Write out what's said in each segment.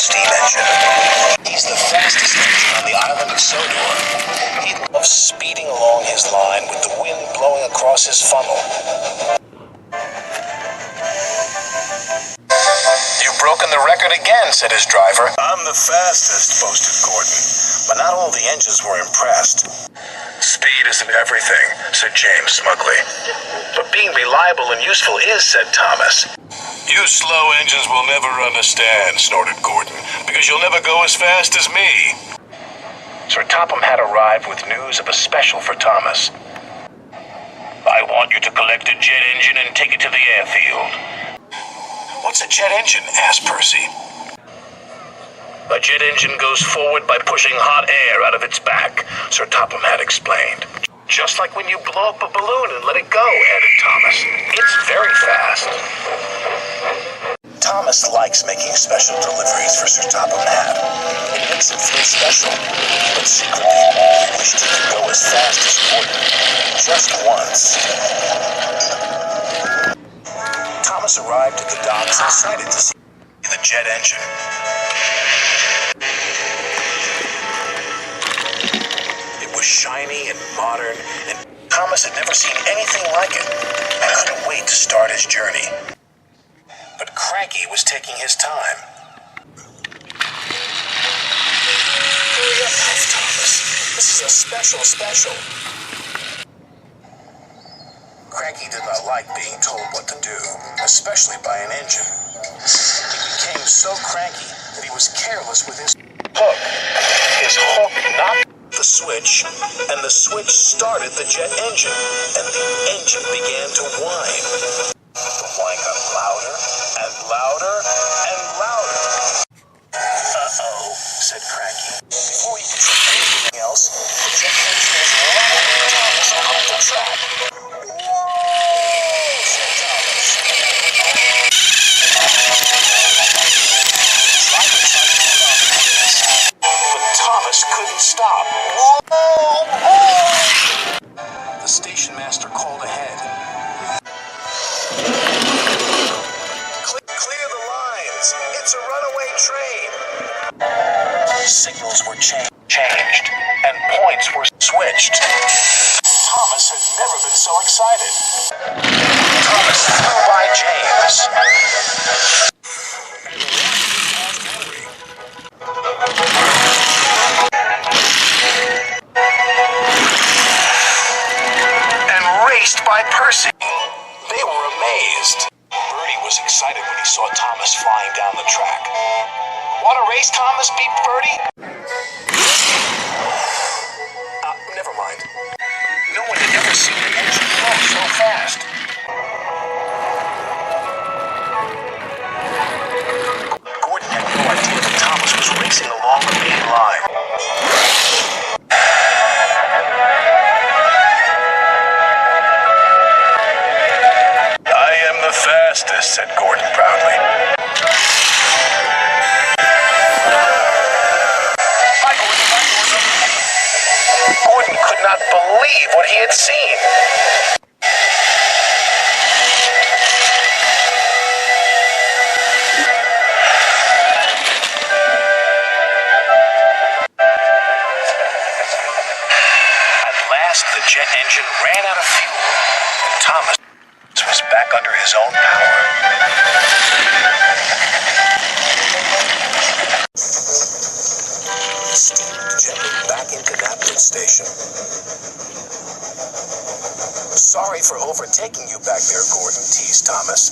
steam engine. He's the fastest engine on the island of Sodor. He loves speeding along his line with the wind blowing across his funnel. "You've broken the record again," said his driver. "I'm the fastest," boasted Gordon, but not all the engines were impressed. "Speed isn't everything," said James smugly. "But being reliable and useful is," said Thomas. "You slow engines will never understand," snorted Gordon, "because you'll never go as fast as me." Sir Topham had arrived with news of a special for Thomas. "I want you to collect a jet engine and take it to the airfield." "What's a jet engine?" asked Percy. "A jet engine goes forward by pushing hot air out of its back," Sir Topham had explained. "Just like when you blow up a balloon and let it go," added Thomas. "It's very fast." Thomas likes making special deliveries for Sir Topham Hatt. It makes him feel special, but secretly he wished he could go as fast as Gordon. Just once. Thomas arrived at the docks excited to see the jet engine. It was shiny and modern, and Thomas had never seen anything like it and couldn't wait to start his journey. But Cranky was taking his time. "Hurry up, Thomas. This is a special. Cranky did not like being told what to do, especially by an engine. He became so cranky that he was careless with his hook. His hook knocked the switch, and the switch started the jet engine, and the engine began to whine. The whine got louder and louder and louder. "Uh-oh," said Cranky. Before he could say anything else, the jet engine was running Thomas off the track. "Whoa!" said Thomas. But Thomas couldn't stop. Whoa! The station master called ahead. "Clear the lines. It's a runaway train." Signals were changed, and points were switched. Thomas had never been so excited. Thomas flew by James. And raced by Percy. They were amazed. Bertie was excited when he saw Thomas flying down the track. "Want to race, Thomas?" beeped Bertie. Never mind. No one had ever seen an engine go so fast. Gordon had no idea that Thomas was racing along the main line. "I am the fastest," said Gordon proudly. Gordon could not believe what he had seen. At last, the jet engine ran out of fuel, and Thomas was back under his own power. He steamed gently back into Naplin Station. "Sorry for overtaking you back there, Gordon," teased Thomas.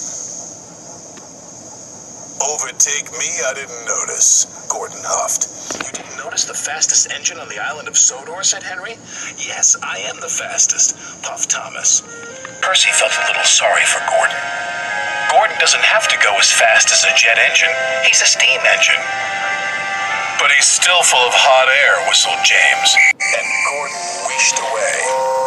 "Overtake me? I didn't notice," Gordon huffed. "You didn't notice the fastest engine on the island of Sodor?" said Henry. "Yes, I am the fastest," puffed Thomas. Percy felt a little sorry for Gordon. Gordon doesn't have to go as fast as a jet engine. He's a steam engine. "But he's still full of hot air," whistled James. And Gordon wished away.